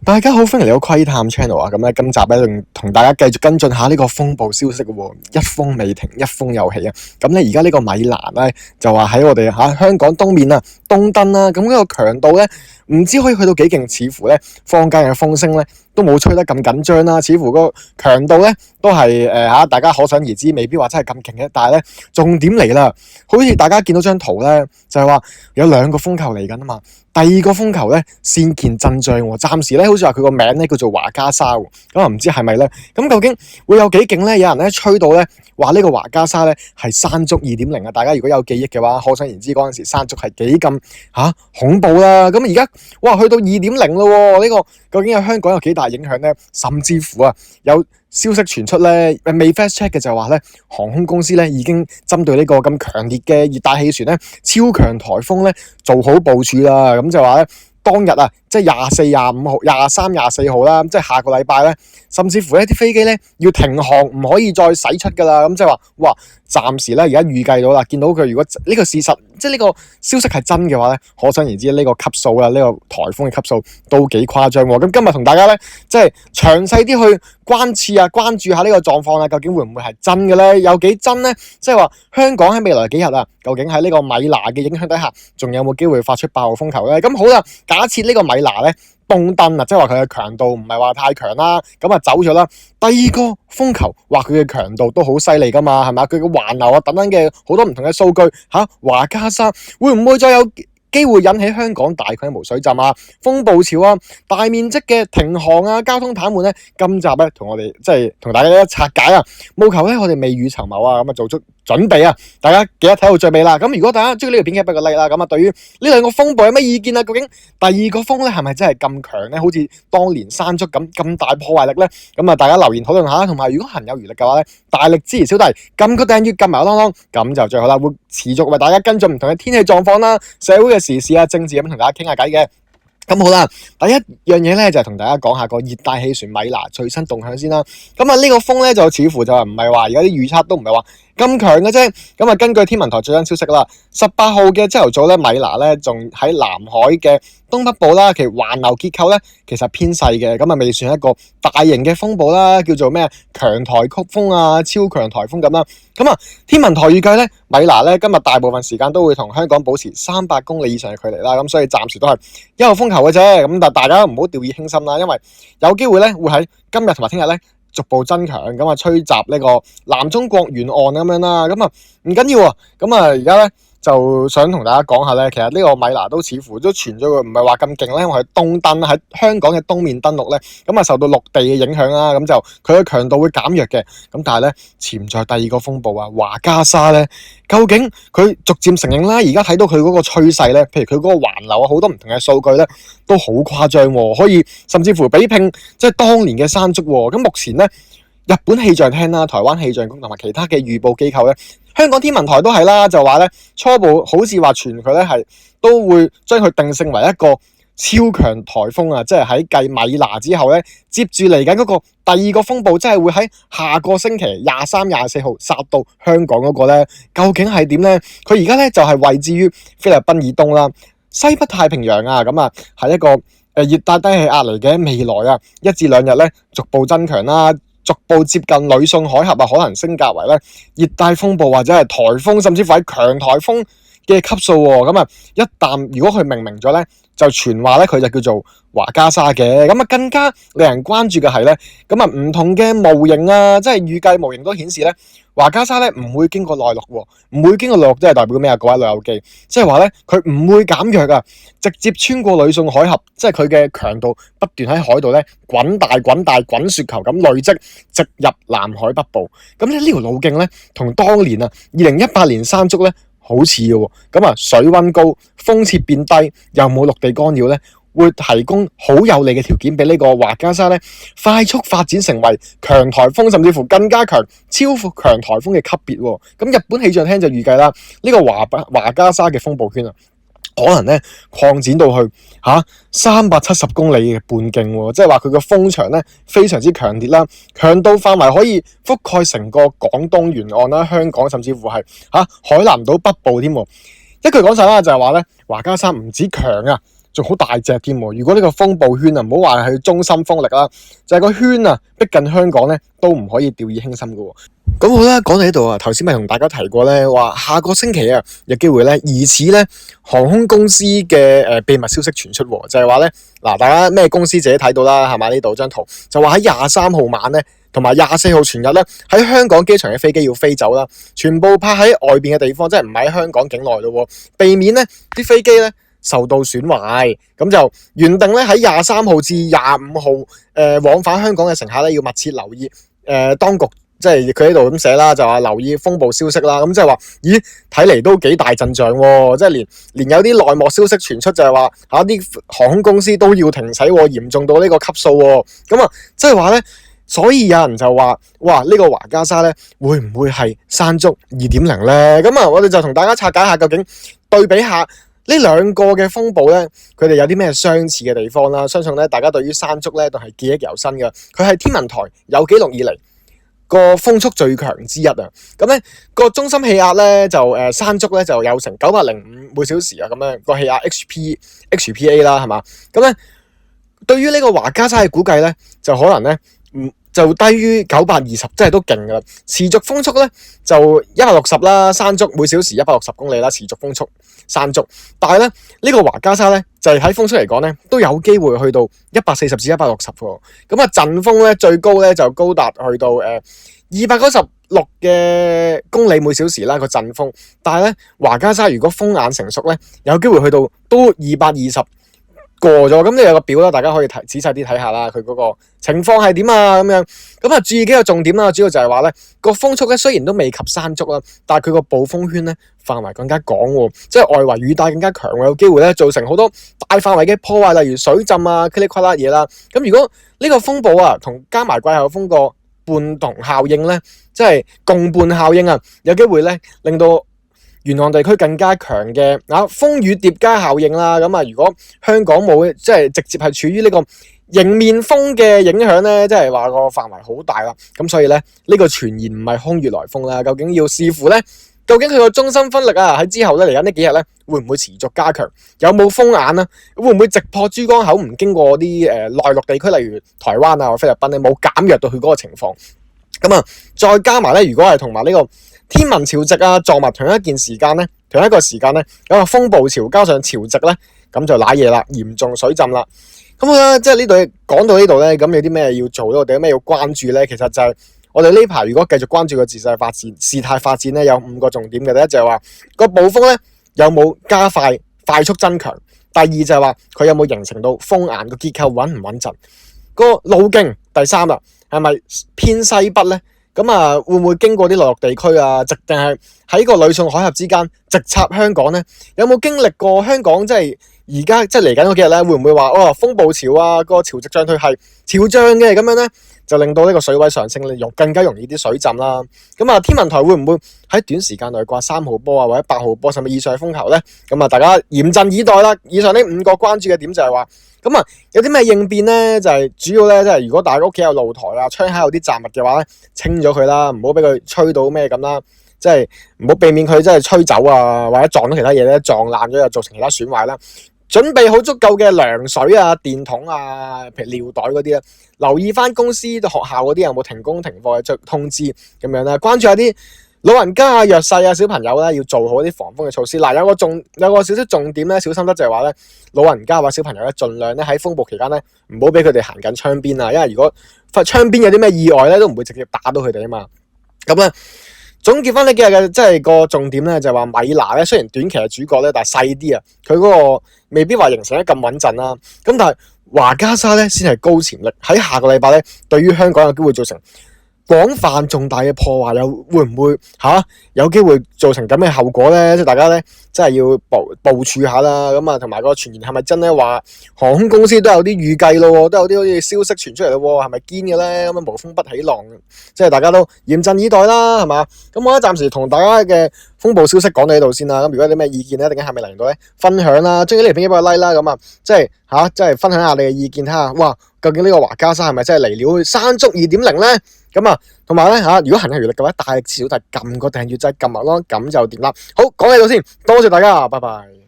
大家好，歡迎嚟到窺探 channel 啊！咁咧，今集咧同大家繼續跟進下呢個風暴消息嘅喎，一風未停，一風又起啊！咁咧，而家呢個米蘭咧就話喺我哋香港東面啊，東登啦，咁呢個強度咧唔知可以去到幾勁，似乎咧坊間嘅風聲咧都冇吹得咁緊張啦，似乎個強度咧都係大家可想而知，未必話真係咁勁嘅。但係咧重點嚟啦，好似大家見到張圖咧，就係話有兩個風球嚟緊啊嘛。第二個風球咧先見真章喎，暫時咧好似話佢個名咧叫做華加莎喎，咁啊唔知係咪咧？咁究竟會有幾勁咧？有人咧吹到咧話呢個華加莎咧係山竹2.0啊！大家如果有記憶嘅話，可想而知嗰陣時山竹係幾咁恐怖啦！咁而家哇去到2.0咯喎，呢個究竟喺香港有幾大影響咧？甚至乎有消息傳出咧，未 fast check 嘅就係話咧，航空公司咧已經針對呢個咁強烈嘅熱帶氣旋咧、超強颱風咧做好部署啦。咁就話咧，當日即係24、25號、23、24號啦，即係下個禮拜咧，甚至乎呢啲飛機咧要停航，唔可以再駛出㗎啦。咁即係話，哇！暫時咧而家預計到啦，見到佢如果呢個事實，即係呢個消息係真嘅話咧，可想而知呢個級數啦，呢個颱風嘅級數都幾誇張喎。咁今日同大家咧，即係詳細啲去關注下呢個狀況啦，究竟會唔會係真嘅咧？有幾真咧？即係話香港喺未來幾日究竟喺呢個米娜嘅影響底下，仲有冇機會發出8號風球咧？咁好啦，假設呢個米娜咧東登即係話佢嘅強度唔係話太強啦，咁走咗啦。第二個風球話佢嘅強度都好犀利噶嘛，係咪？佢嘅環流等等嘅好多唔同嘅數據華加莎會唔會再有機會引起香港大規模水浸風暴潮大面積嘅停航交通癱瘓咧？今集咧同我哋即係同大家一拆解務求咧我哋未雨綢繆咁做出準備大家記得睇到最尾啦。咁如果大家中意呢條片嘅，俾個 like 啦。咁對於呢兩個風暴有咩意見究竟第二個風咧係咪真係咁強咧？好似當年山竹咁大破壞力咧？咁大家留言討論下。同埋如果行有餘力嘅話咧，大力支持小弟，撳個訂閱，撳埋個啷啷，咁就最好啦。會持續為大家跟進唔同嘅天氣狀況啦、社會嘅時事政治咁同大家傾下偈嘅。咁好啦，第一樣嘢咧就係同大家講下個熱帶氣旋米娜最新動向先啦。咁呢個風咧就似乎就唔係話而家啲預測都唔係話咁強嘅啫。咁根據天文台最新消息啦，18號嘅朝頭早咧，米娜咧仲喺南海嘅東北部啦，其實環流結構咧其實偏細嘅，咁未算一個大型嘅風暴啦，叫做咩強颱風超強颱風咁啦。咁天文台預計咧，米娜咧今日大部分時間都會同香港保持300公里以上嘅距離啦，咁所以暫時都係1號風球嘅啫。咁但大家唔好掉以輕心啦，因為有機會咧會喺今日同埋聽日咧逐步增強，咁吹襲呢個南中國沿岸咁樣啦。咁唔緊要咁而家咧就想同大家講下咧，其實呢個米娜都似乎都傳咗佢唔係話咁勁咧，因為佢東登喺香港嘅東面登陸咧，咁受到陸地嘅影響啦，咁就佢嘅強度會減弱嘅。咁但係咧潛在第二個風暴華加莎咧，究竟佢逐漸承認啦，而家睇到佢嗰個趨勢咧，譬如佢嗰個環流好多唔同嘅數據咧都好誇張可以甚至乎比拼即係當年嘅山竹咁目前咧，日本氣象廳啦、台灣氣象局同埋其他嘅預報機構咧，香港天文台都係啦，就話咧初步好似話傳佢咧係都會將佢定性為一個超強颱風即係喺繼米娜之後咧，接住嚟緊嗰個第二個風暴，即係會喺下個星期23、24號殺到香港嗰個咧，究竟係點咧？佢而家咧就係位置於菲律賓以東啦，西北太平洋咁係一個熱帶低氣壓嚟嘅，未來1至2日咧逐步增強啦。逐步接近呂宋海峽可能升格為咧熱帶風暴或者係颱風，甚至乎係強颱風嘅級數咁一旦如果佢命名咗咧，就傳話咧佢就叫做華加莎嘅。咁更加令人關注嘅係咧，咁唔同嘅模型即係預計模型都顯示咧，華加莎咧唔會經過內陸唔會經過內陸，即係代表咩各位老友記，即係話咧佢唔會減弱直接穿過呂宋海峽，即係佢嘅強度不斷喺海度咧滾雪球咁累積，直入南海北部。咁呢條路徑咧，同當年2018年山竹咧好似嘅咁水溫高，風切變低，又冇陸地干擾咧，會提供好有利嘅條件俾呢個華加莎咧快速發展成為強颱風，甚至乎更加強超強颱風嘅級別。咁日本氣象廳就預計啦，呢個華加莎嘅風暴圈可能咧擴展到去370公里嘅半徑，即係話佢嘅風場咧非常之強烈啦，強度範圍可以覆蓋成個廣東沿岸啦、香港，甚至乎係海南島北部添。一句講晒啦，就係話咧華加莎唔止強仲好大隻添。如果呢個風暴圈啊，唔好話係中心風力啦，就係個圈啊逼近香港咧，都唔可以掉以輕心噶。咁好啦，講到呢度啊，頭先咪同大家提過咧，話下個星期啊有機會咧，疑似咧航空公司嘅秘密消息傳出，就係話咧嗱，大家咩公司自己睇到啦，係嘛？呢度張圖就話喺23號晚咧，同埋24號全日咧，喺香港機場嘅飛機要飛走啦，全部泊喺外邊嘅地方，即係唔喺香港境內咯，避免咧啲飛機咧受到損壞。咁就原定咧喺23號至25號往返香港嘅乘客咧，要密切留意當局。即係佢喺度咁寫啦，就話留意風暴消息啦。咁即係話，咦，睇嚟都幾大陣仗喎！即係連有啲內幕消息傳出，就係話啲航空公司都要停駛，嚴重到呢個級數喎。咁啊，即係話咧，所以有人就話，哇，呢個華嘉莎咧，會唔會係山竹2.0咧？咁啊，我哋就同大家拆解下，究竟對比下呢兩個嘅風暴咧，佢哋有啲咩相似嘅地方啦。相信咧，大家對於山竹咧都係記憶猶新嘅。佢係天文台有記錄以嚟個風速最強之一啊！咁咧個中心氣壓咧就山竹咧就有成905每小時啊，咁樣個氣壓 HPA 啦，係嘛？咁咧對於呢個華嘉莎嘅估計咧，就可能咧就低於920，即係都勁噶啦。持續風速咧就160啦，山竹每小時160公里啦，持續風速山竹。但係咧呢個華嘉莎咧就係喺風速嚟講咧都有機會去到140至160喎。咁啊陣風咧最高咧就高達去到296嘅公里每小時啦個陣風。但係咧華嘉莎如果風眼成熟咧，有機會去到都220過咗。咁你有個表啦，大家可以仔細啲睇下啦，佢嗰個情況係點啊咁樣。咁啊注意幾個重點啦，主要就係話咧個風速咧雖然都未及山竹啦，但係佢個暴風圈咧範圍更加廣，即係外圍雨帶更加強，有機會咧造成好多大範圍嘅破壞，例如水浸啊、噼里啪啦嘢啦。咁如果呢個風暴啊同加埋季候風個伴同效應咧，即係共伴效應啊，有機會咧令到沿岸地區更加強嘅風雨疊加效應啦。咁啊，如果香港冇即係直接係處於呢個迎面風嘅影響咧，即係話個範圍好大啦。咁所以咧呢個傳言唔係空穴來風啦，究竟要視乎咧，究竟佢個中心風力啊喺之後咧嚟緊呢幾日咧會唔會持續加強，有冇風眼啊，會唔會直破珠江口唔經過啲內陸地區，例如台灣啊或菲律賓咧，冇減弱到佢嗰個情況。咁啊，再加埋咧，如果係同埋呢個天文潮汐啊撞埋同一個時間咧，有個風暴潮加上潮汐咧，咁就瀨嘢啦，嚴重水浸啦。咁啊，即係呢度講到呢度咧，咁有啲咩要做咧？我哋有咩要關注咧？其實就係我哋呢排如果繼續關注個事態發展咧，有5個重點嘅。第一就係話個暴風咧有冇加快速增強，第二就係話佢有冇形成到風眼個結構穩唔穩陣，個路徑，第三啦，係咪偏西北咧？咁啊，會唔會經過啲內陸地區啊？定係喺個呂宋海峽之間直插香港咧？有冇經歷過香港？即係而家即係嚟緊嗰幾日咧，會唔會話風暴潮啊？個潮汐漲退係潮漲嘅咁樣咧，就令到呢個水位上升咧，更加容易啲水浸啦。咁啊，天文台會唔會喺短時間內掛3號波啊，或者8號波，甚至以上嘅風球咧？咁啊，大家嚴陣以待啦。以上呢5個關注嘅點就係話，咁啊，有啲咩應變咧？就係主要咧，即係如果大家屋企有露台啊、窗口有啲雜物嘅話咧，清咗佢啦，唔好俾佢吹到咩咁啦。即係唔好避免佢真係吹走啊，或者撞到其他嘢咧，撞爛咗又造成其他損壞啦。準備好足夠嘅涼水啊、電筒啊、譬如尿袋嗰啲咧，留意翻公司、學校嗰啲有冇停工停課嘅通知咁樣啦。關注下啲老人家啊、弱勢啊、小朋友咧，要做好啲防風嘅措施。嗱，有個少少重點咧，小心得就係話咧，老人家或小朋友咧，盡量咧喺風暴期間咧，唔好俾佢哋行緊窗邊啊，因為如果窗邊有啲咩意外咧，都唔會直接打到佢哋啊嘛。咁咧。總結翻呢幾日嘅，即係個重點咧，就係話米娜咧，雖然短期係主角咧，但係細啲啊，佢嗰個未必話形成得咁穩陣啦。咁但係華嘉莎咧先係高潛力，喺下個禮拜咧，對於香港有機會造成廣泛重大嘅破壞，又會唔會有機會造成咁嘅後果咧？即係大家咧真係要部署下啦。咁啊，同埋個傳言係咪真咧？話航空公司都有啲預計咯，都有啲好似消息傳出嚟咯，係咪堅嘅咧？咁啊，無風不起浪，即係大家都嚴陣以待啦，係嘛？咁我咧暫時同大家嘅風暴消息講到呢度先啦。咁如果有啲咩意見咧，一定喺下面留言度咧分享啦。中意呢條片俾個 like 啦。咁啊，即係分享下你嘅意見，睇下哇，究竟呢個華嘉莎係咪真係嚟了山竹2.0咧？咁啊，同埋咧如果行有餘力嘅話，大力至少撳個訂閱掣，撳埋咯，咁就掂啦。好，講到呢度先，多謝大家，拜拜。